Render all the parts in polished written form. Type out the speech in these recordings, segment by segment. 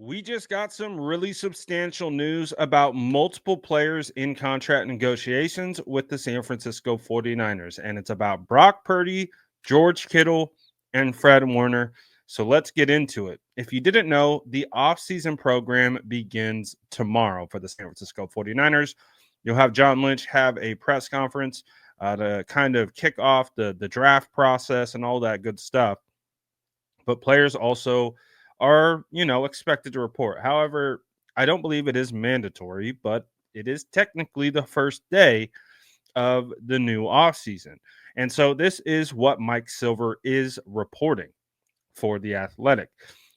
We just got some really substantial news about multiple players in contract negotiations with the San Francisco 49ers, and it's about Brock Purdy, George Kittle, and Fred Warner. So let's get into it. If you didn't know, the offseason program begins tomorrow for the San Francisco 49ers. You'll have John Lynch have a press conference to kind of kick off the draft process and all that good stuff. But players also are, expected to report. However, I don't believe it is mandatory, but it is technically the first day of the new offseason. And so this is what Mike Silver is reporting for The Athletic.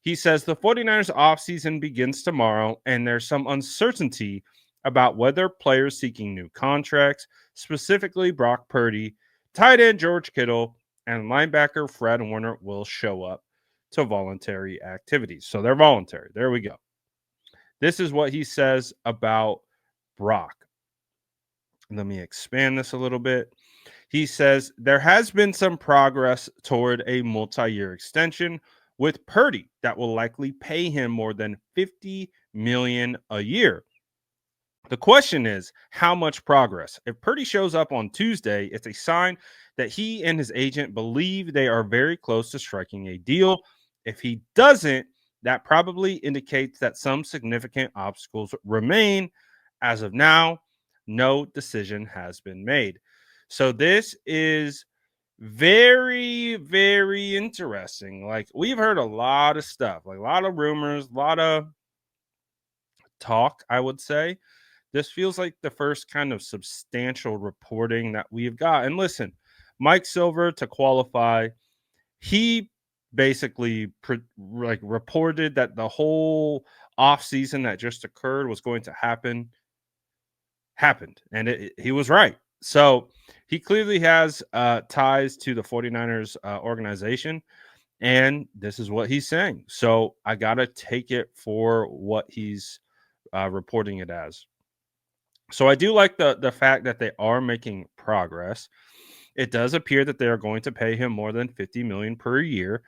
He says the 49ers offseason begins tomorrow, and there's some uncertainty about whether players seeking new contracts, specifically Brock Purdy, tight end George Kittle, and linebacker Fred Warner, will show up to voluntary activities. So they're voluntary. There we go. This is what he says about Brock. Let me expand this a little bit. He says there has been some progress toward a multi-year extension with Purdy that will likely pay him more than $50 million a year. The question is, how much progress? If Purdy shows up on Tuesday, it's a sign that he and his agent believe they are very close to striking a deal. If he doesn't, that probably indicates that some significant obstacles remain. As of now, no decision has been made. So this is very, very interesting. Like, we've heard a lot of stuff, like a lot of rumors, a lot of talk, I would say. This feels like the first kind of substantial reporting that we've got. And listen, Mike Silver, to qualify, he basically reported that the whole offseason that just occurred was going to happened, and he was right. So he clearly has ties to the 49ers organization, and this is what he's saying. So I got to take it for what he's reporting it as. So I do like the fact that they are making progress. It does appear that they are going to pay him more than $50 million per year.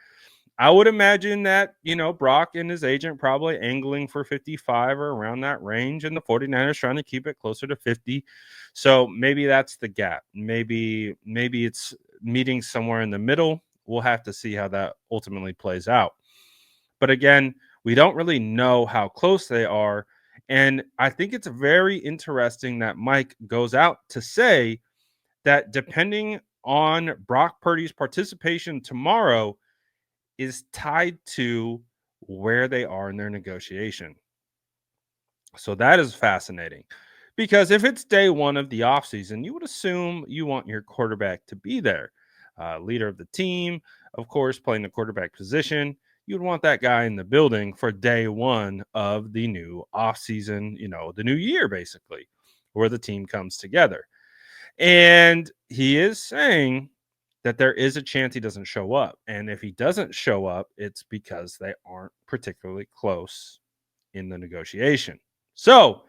I would imagine that, Brock and his agent probably angling for 55 or around that range, and the 49ers trying to keep it closer to 50. So maybe that's the gap. Maybe it's meeting somewhere in the middle. We'll have to see how that ultimately plays out. But again, we don't really know how close they are. And I think it's very interesting that Mike goes out to say that depending on Brock Purdy's participation tomorrow is tied to where they are in their negotiation. So that is fascinating, because if it's day one of the offseason, you would assume you want your quarterback to be there. Leader of the team, of course, playing the quarterback position. You'd want that guy in the building for day one of the new offseason, the new year, basically, where the team comes together. And he is saying that there is a chance he doesn't show up. And if he doesn't show up, it's because they aren't particularly close in the negotiation. So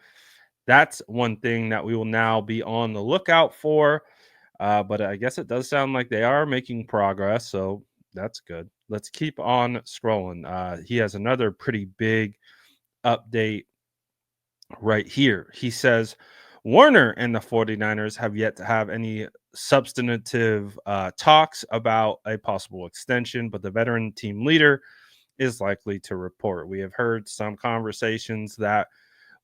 that's one thing that we will now be on the lookout for. But I guess it does sound like they are making progress. So that's good. Let's keep on scrolling. He has another pretty big update right here. He says Warner and the 49ers have yet to have any substantive talks about a possible extension, but the veteran team leader is likely to report. We have heard some conversations that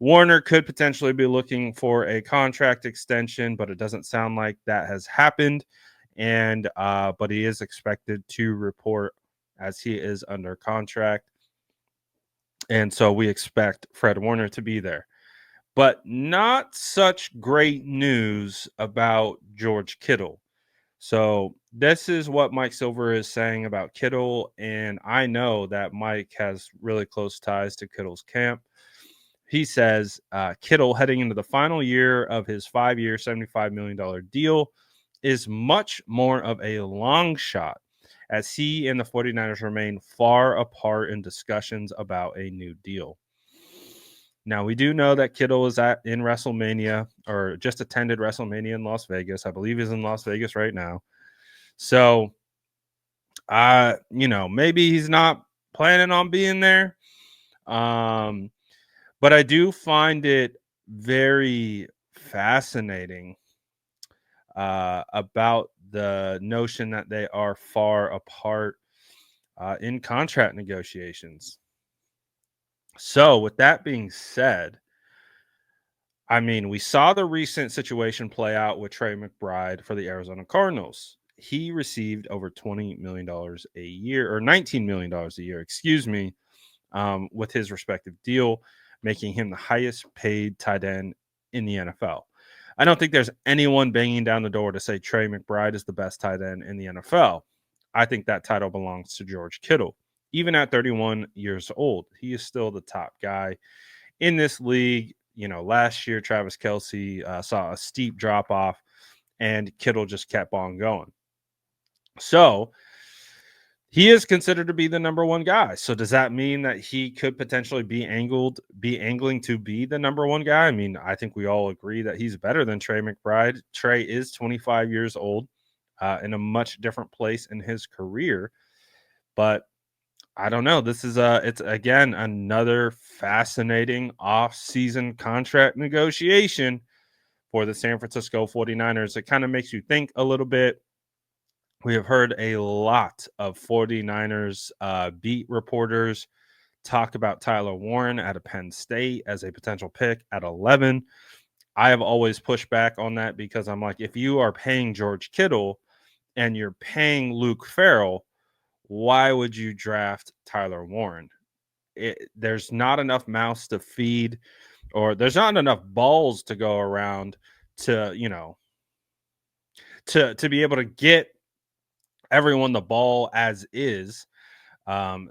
Warner could potentially be looking for a contract extension, but it doesn't sound like that has happened. And but he is expected to report as he is under contract. And so we expect Fred Warner to be there. But not such great news about George Kittle. So this is what Mike Silver is saying about Kittle, and I know that Mike has really close ties to Kittle's camp. He says Kittle, heading into the final year of his 5-year, $75 million deal, is much more of a long shot, as he and the 49ers remain far apart in discussions about a new deal. Now, we do know that Kittle is in WrestleMania, or just attended WrestleMania in Las Vegas. I believe he's in Las Vegas right now. So, maybe he's not planning on being there. Um, but I do find it very fascinating about the notion that they are far apart in contract negotiations. So, with that being said, I mean, we saw the recent situation play out with Trey McBride for the Arizona Cardinals. He received over $20 million a year, or $19 million a year, excuse me, with his respective deal, making him the highest paid tight end in the NFL. I don't think there's anyone banging down the door to say Trey McBride is the best tight end in the NFL. I think that title belongs to George Kittle. Even at 31 years old, he is still the top guy in this league. You know, last year, Travis Kelsey saw a steep drop off, and Kittle just kept on going. So, he is considered to be the number one guy. So does that mean that he could potentially be angling to be the number one guy? I mean, I think we all agree that he's better than Trey McBride. Trey is 25 years old, in a much different place in his career. But I don't know. This is it's again another fascinating off-season contract negotiation for the San Francisco 49ers. It kind of makes you think a little bit. We have heard a lot of 49ers beat reporters talk about Tyler Warren at a Penn State as a potential pick at 11. I have always pushed back on that because I'm like, if you are paying George Kittle and you're paying Luke Farrell, why would you draft Tyler Warren? There's not enough mouths to feed, or there's not enough balls to go around to, to be able to get everyone the ball as is.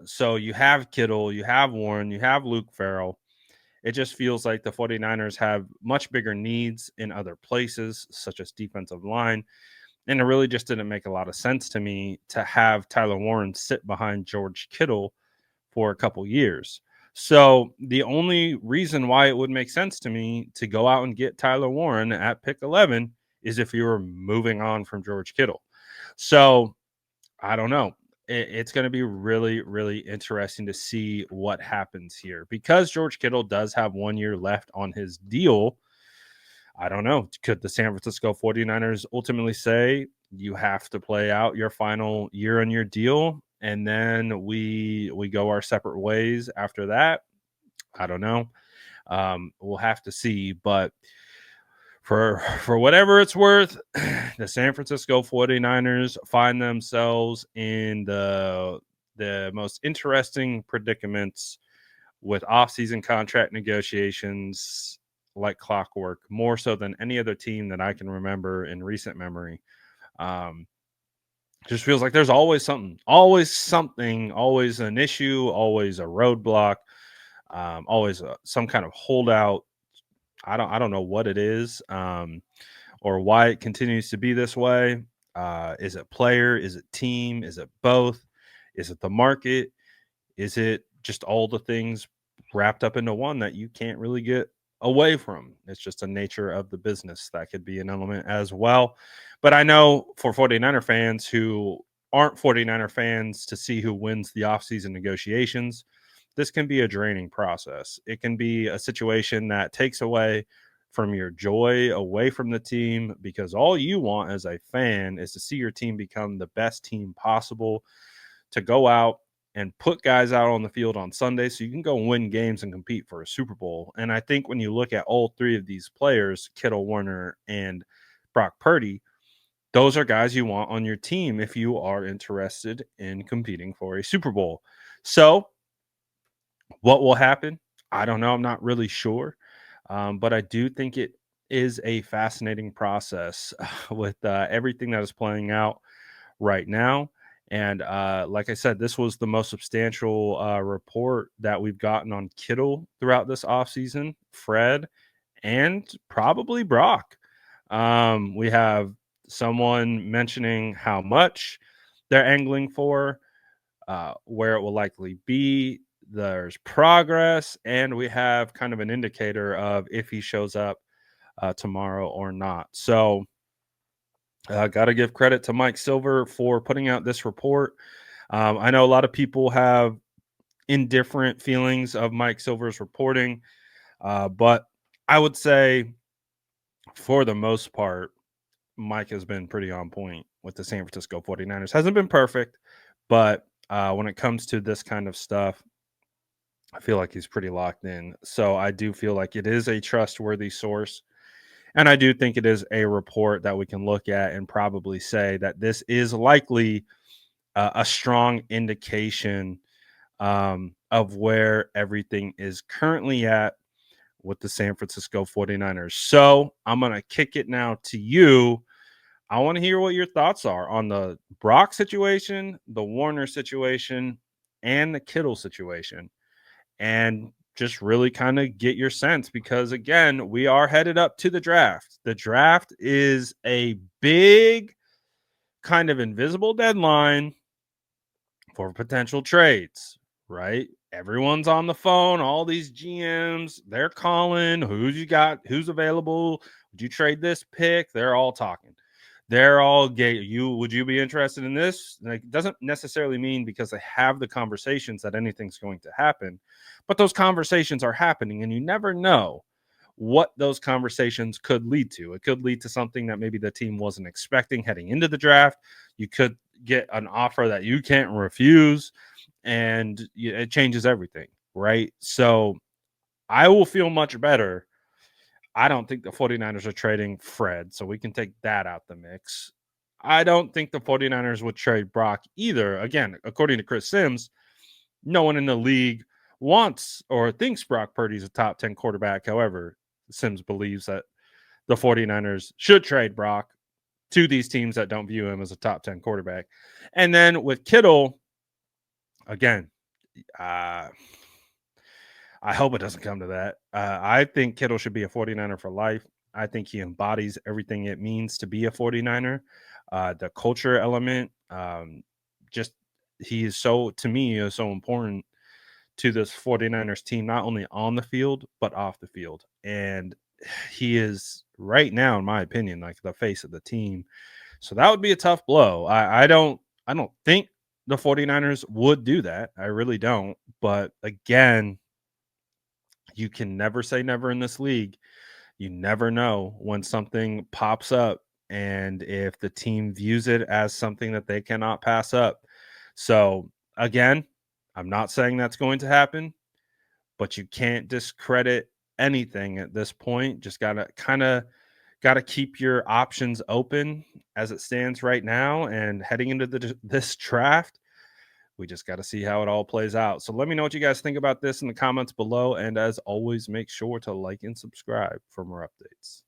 So you have Kittle, you have Warren, you have Luke Farrell. It just feels like the 49ers have much bigger needs in other places, such as defensive line. And it really just didn't make a lot of sense to me to have Tyler Warren sit behind George Kittle for a couple years. So the only reason why it would make sense to me to go out and get Tyler Warren at pick 11 is if you were moving on from George Kittle. So I don't know. It's going to be really, really interesting to see what happens here because George Kittle does have 1 year left on his deal. I don't know. Could the San Francisco 49ers ultimately say you have to play out your final year on your deal and then we go our separate ways after that? I don't know. We'll have to see, but for whatever it's worth, the San Francisco 49ers find themselves in the most interesting predicaments with offseason contract negotiations like clockwork, more so than any other team that I can remember in recent memory. Um, just feels like there's always something, always an issue, always a roadblock, always some kind of holdout. I don't know what it is. Or why it continues to be this way. Is it player? Is it team? Is it both? Is it the market? Is it just all the things wrapped up into one that you can't really get away from? It's just a nature of the business. That could be an element as well. But I know for 49er fans who aren't 49er fans to see who wins the offseason negotiations, this can be a draining process. It can be a situation that takes away from your joy, away from the team, because all you want as a fan is to see your team become the best team possible, to go out and put guys out on the field on Sunday so you can go win games and compete for a Super Bowl. And I think when you look at all three of these players, Kittle, Warner, and Brock Purdy, those are guys you want on your team if you are interested in competing for a Super Bowl. So, what will happen? I don't know. I'm not really sure. But I do think it is a fascinating process with everything that is playing out right now. And like I said, this was the most substantial report that we've gotten on Kittle throughout this offseason, Fred, and probably Brock. We have someone mentioning how much they're angling for, where it will likely be. There's progress, and we have kind of an indicator of if he shows up tomorrow or not. So, got to give credit to Mike Silver for putting out this report. I know a lot of people have indifferent feelings of Mike Silver's reporting. But I would say, for the most part, Mike has been pretty on point with the San Francisco 49ers. Hasn't been perfect, but when it comes to this kind of stuff, I feel like he's pretty locked in. So I do feel like it is a trustworthy source. And I do think it is a report that we can look at and probably say that this is likely a strong indication of where everything is currently at with the San Francisco 49ers. So I'm going to kick it now to you. I want to hear what your thoughts are on the Brock situation, the Warner situation, and the Kittle situation. And just really kind of get your sense because, again, we are headed up to the draft. The draft is a big kind of invisible deadline for potential trades, right? Everyone's on the phone, all these GMs, they're calling, who's you got, who's available, would you trade this pick? They're all talking. They're all gay. Would you be interested in this? Like, it doesn't necessarily mean because they have the conversations that anything's going to happen, but those conversations are happening, and you never know what those conversations could lead to. It could lead to something that maybe the team wasn't expecting heading into the draft. You could get an offer that you can't refuse, and it changes everything, right? So I will feel much better. I don't think the 49ers are trading Fred, so we can take that out the mix. I don't think the 49ers would trade Brock either. Again, according to Chris Sims, no one in the league wants or thinks Brock Purdy's a top 10 quarterback. However, Sims believes that the 49ers should trade Brock to these teams that don't view him as a top 10 quarterback. And then with Kittle, again, uh, I hope it doesn't come to that. I think Kittle should be a 49er for life. I think he embodies everything it means to be a 49er. The culture element, just he is so, to me, is so important to this 49ers team, not only on the field, but off the field. And he is right now, in my opinion, like the face of the team. So that would be a tough blow. I don't think the 49ers would do that. I really don't. But again, you can never say never in this league. You never know when something pops up and if the team views it as something that they cannot pass up. So again, I'm not saying that's going to happen, but you can't discredit anything at this point. Just gotta keep your options open as it stands right now. And heading into this draft, we just got to see how it all plays out. So let me know what you guys think about this in the comments below. And as always, make sure to like and subscribe for more updates.